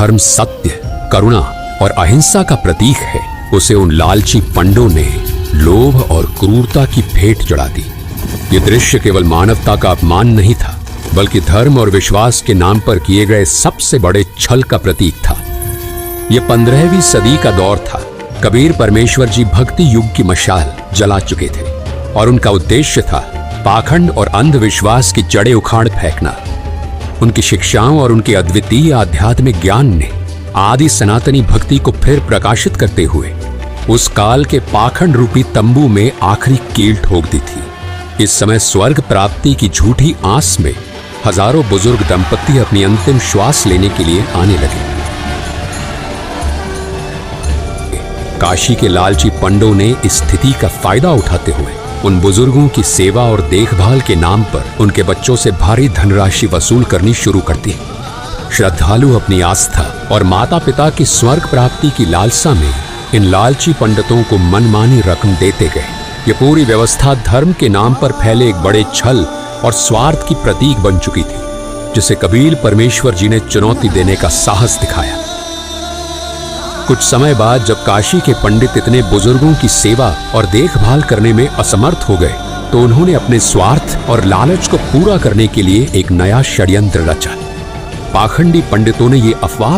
धर्म, सत्य, करुणा और अहिंसा का प्रतीक है, उसे उन लालची पंडों ने लोभ और क्रूरता की भेंट चढ़ा दी। ये दृश्य केवल मानवता का अपमान नहीं था, बल्कि धर्म और विश्वास के नाम पर किए गए सबसे बड़े छल का प्रतीक था। यह 15वीं सदी का दौर था। कबीर परमेश्वर जी भक्ति युग की मशाल जला चुके थे और उनका उद्देश्य था पाखंड और अंधविश्वास की जड़ें उखाड़ फेंकना। उनकी शिक्षाओं और उनके अद्वितीय आध्यात्मिक ज्ञान ने आदि सनातनी भक्ति को फिर प्रकाशित करते हुए उस काल के पाखंड रूपी तंबू में आखिरी कील ठोक दी थी। इस समय स्वर्ग प्राप्ति की झूठी आस में हजारों बुजुर्ग दंपति अपनी अंतिम श्वास लेने के लिए आने लगे। काशी के लालची पंडों ने इस स्थिति का फायदा उठाते हुए उन बुजुर्गों की सेवा और देखभाल के नाम पर उनके बच्चों से भारी धनराशि वसूल करनी शुरू कर दी। श्रद्धालु अपनी आस्था और माता पिता की स्वर्ग प्राप्ति की लालसा में इन लालची पंडितों को मनमानी रकम देते गए। ये पूरी व्यवस्था धर्म के नाम पर फैले एक बड़े छल और स्वार्थ की प्रतीक बन चुकी थी, जिसे कबीर परमेश्वर जी ने चुनौती देने का साहस दिखाया। कुछ समय बाद जब काशी के पंडित इतने बुजुर्गों की सेवा और देखभाल करने में असमर्थ हो गए, तो उन्होंने अपने स्वार्थ और लालच को पूरा करने के लिए एक नया षड्यंत्र रचा। पाखंडी पंडितों ने ये अफवाह